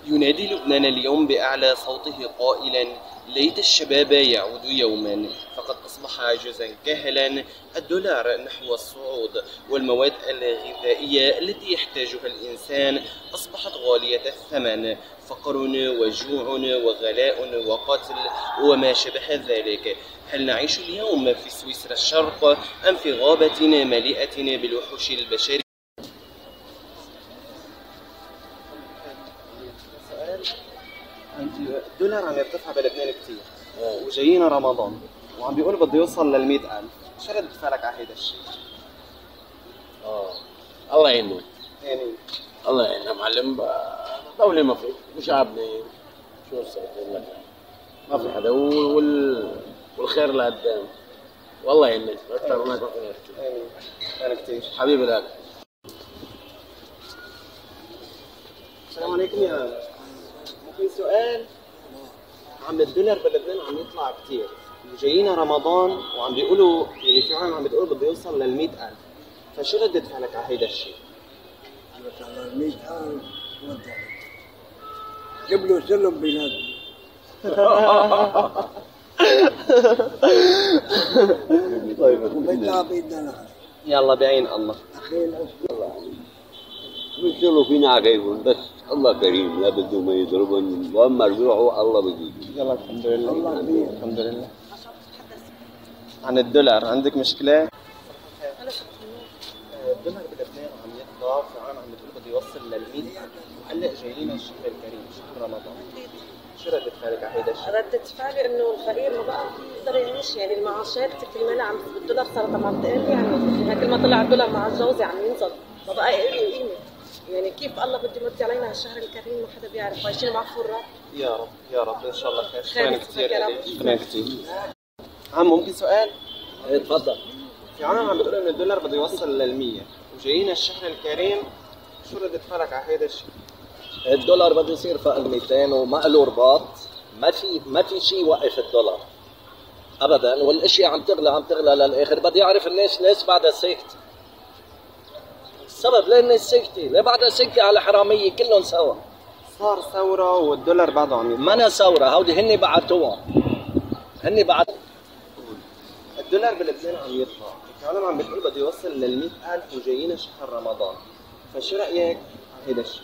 ينادي لبنان اليوم بأعلى صوته قائلا: ليت الشباب يعود يوما، فقد أصبح عجزا كهلا الدولار نحو الصعود، والمواد الغذائية التي يحتاجها الإنسان أصبحت غالية الثمن، فقر وجوع وغلاء وقتل وما شبه ذلك. هل نعيش اليوم في سويسرا الشرق أم في غابة مليئة بالوحوش البشرية؟ الدولار عم يرتفع بلبنان كثير وجايينا رمضان وعم بيقول بده يوصل لل 100,000، شو رد فعلك على هيدا الشيء؟ الله يعينه. يعني الله يعيننا معلم. دولة ما في وشعبنا شو استغفر لك، ما في حدا والخير لقدام. والله يعينك اكثر ما كنت نحكي. انا كثير حبيبي لك. السلام عليكم يا ممكن سؤال؟ عم الدولار بلبنان عم يطلع كثير وجايينا رمضان وعم بيقولوا يعني في عالم عم بتقول بده يوصل لل 100,000، فشو ردة فعلك على هيدا الشيء؟ على 100,000 جيب له سلم بيناتنا. طيب وبيطلع بيدنا نحن. يلا بعين الله. بيشتغلوا فينا عجايبهم بس الله كريم لا بده ما يضربهم، واما رجوعه الله بده. يلا الحمد لله. الله كبير الحمد لله. عن الدولار عندك مشكلة؟ الدولار بلبنان عم يطلع في عام عم بتقول بده يوصل لل 100,000 وهلا جايين الشهر الكريم شهر رمضان. شو ردة فعلك على هيدا الشيء؟ ردة فعلي انه الفقير ما بقى بيقدر يعيش، يعني المعاشات كرمالها عم الدولار صارت عم تقل، يعني كل ما طلع الدولار مع الجوزي عم ينزل، ما بقى له قيمة. يعني كيف الله بده يمد علينا هالشهر الكريم ما حدا بيعرف، عايشين مع فرة. يا رب يا رب ان شاء الله خير. شكرا كثير يا رب. شكرا كثير. عم ممكن سؤال؟ ايه تفضل. في عالم عم بتقول انه الدولار بده يوصل لل 100 وجايين الشهر الكريم، شو ردة فعلك على هيدا الشيء؟ الدولار بده يصير فوق ال 200 وما له رباط، ما في شيء يوقف الدولار ابدا، والاشياء عم تغلى للاخر. بدي اعرف الناس ليش بعدها ساكته؟ السبب ليه الناس ساكته؟ ليه بعدها ساكته على حراميه كلهم سوا؟ صار ثورة والدولار بعده عم يطلع. ما أنا ثورة، هودي هن بعتوها. الدولار بلبنان عم يطلع، العالم عم بتقول بده يوصل لل 100,000 وجايين شهر رمضان، فشو رأيك على هيدا الشيء؟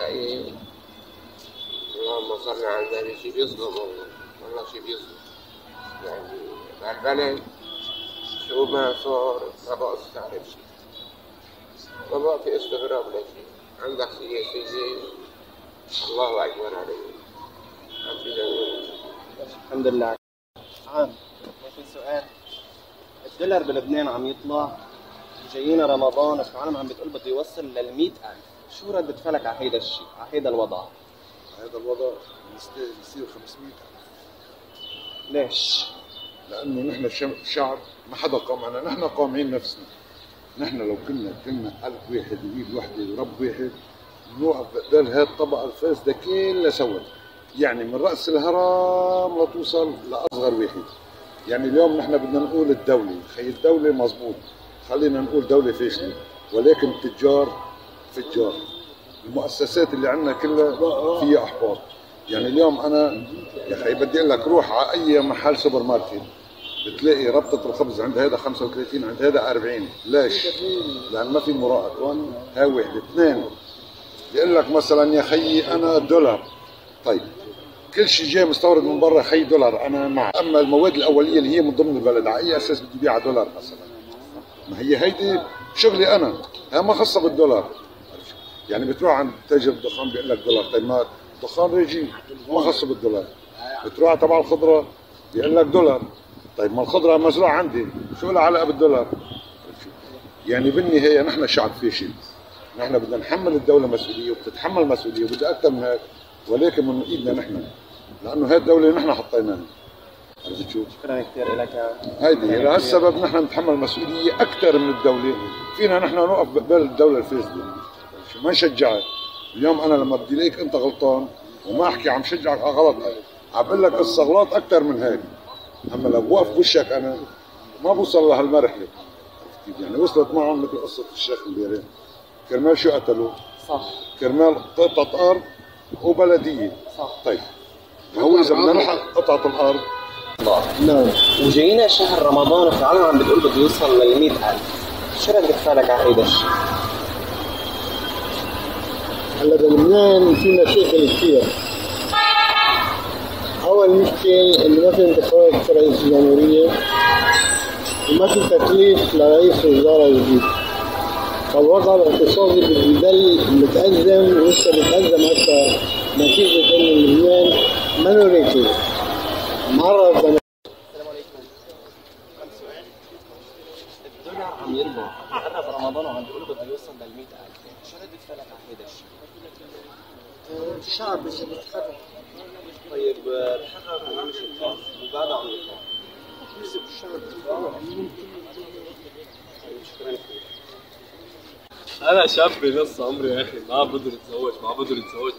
رأيي اللهم صل على النبي شيء بيصدم والله شيء بيصدم. يعني بهالبلد شو ما صار ما بقى تستعرف شيء، ما بقى في استغراب لشيء. عندك سياسية الله أكبر عليه. الحمد لله. عام ممكن سؤال؟ الدولار بلبنان عم يطلع وجايينا رمضان العالم عم بتقول بده يوصل لل 100,000، شو ردة فعلك على هيدا الشيء؟ على هيدا الوضع؟ هذا الوضع يستاهل يصير 500,000. ليش؟ لأنه نحن شعب ما حدا قامعنا، نحن قامعين نفسنا. نحن لو كنا قلب واحد وإيد وحدة ورب واحد نوقف بقدر هاي الطبقة الفاسدة كلها سوا، يعني من رأس الهرم لتوصل لأصغر واحد. يعني اليوم نحن بدنا نقول الدولة، خي الدولة مزبوط، خلينا نقول دولة فاشلة، ولكن التجار فجار. المؤسسات اللي عندنا كلها فيها احباط. يعني اليوم انا يا اخي بدي اقول لك روح على اي محل سوبر ماركت بتلاقي ربطة الخبز عند هذا 35 عند هذا 40. ليش؟ لان ما في مراقبة. هاي واحد. اثنين بيقول لك مثلا يا خيي انا دولار، طيب كل شيء جاي مستورد من برا خي دولار انا مع، اما المواد الاوليه اللي هي من ضمن البلد على اي اساس بدي بيعها دولار مثلا؟ ما هي هيدي شغلي انا، هي ما خاصه بالدولار. يعني بتروح عند تاجر الدخان بيقول لك دولار، طيب ما الدخان ريجي ما خاصه بالدولار. بتروح تبع الخضره بيقول لك دولار، طيب ما الخضره مزروعه عندي شو لها علاقه بالدولار؟ يعني بالنهايه نحن شعب فاشل، نحن بدنا نحمل الدوله مسؤوليه وبتتحمل مسؤوليه وبدها اكثر من هيك، ولكن من ايدنا نحن، لانه هاي الدوله نحن حطيناها. عرفت شو؟ شكرا كثير لك. هيدي لهالسبب نحن نتحمل مسؤوليه اكثر من الدوله، فينا نحن نوقف بقبال الدوله الفاسده، ما نشجعك. اليوم انا لما بدي الاقيك انت غلطان وما احكي عم شجعك على غلطك، عم بقول لك قصه غلط اكثر من هيك، اما لو بوقف بوشك انا ما بوصل لهالمرحله. يعني وصلت معهم مثل قصه الشيخ امبارح، كرمال شو قتلوا؟ صح. كرمال قطعة أرض وبلدية. صح. طيب هو إذا بدنا نلحق قطعة الأرض. نعم. وجاينا شهر رمضان وفعلا عم بتقول بده يوصل لل 100,000، شو ردة فعلك على هيدا الشيء؟ هلا بلبنان في مشاكل كثير. أول مشكلة إنه ما في انتخابات رئيس الجمهورية وما في تكليف لرئيس وزراء جديد. فالوضع الاقتصادي بيضل متأزم ولسه بيتأزم أكثر نتيجة إنه لبنان ما راكب. مرة السلام عليكم. عندي سؤال. الدولار عم يربح، قرب رمضان وعم بيقولوا بده يوصل لل 100,000، شو ردة فعلك على هيدا الشيء؟ الشعب إذا بيتحرك طيب تحرك ومشي الخاص وبعده عم يطلع. يجب الشعب. شكرا كثير. انا شاب بنص عمري يا اخي، ما بقدر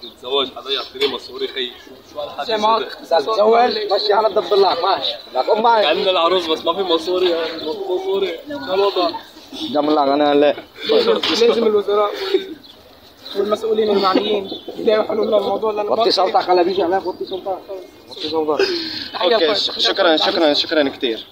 اتزوج حدا يعطيني مصوري خي. شو هالحكي معك اذا تتزوج مشي على تدبر لك ماشي لك ام معي كأن العروس بس ما في مصوري يا اخي، مصوري شو الوضع؟ دم لك انا هلا لازم الوزراء والمسؤولين المعنيين يلاقوا حلول للموضوع لانه وطي صوتك على بيجي عليك وطي صوتك اوكي شكرا كثير.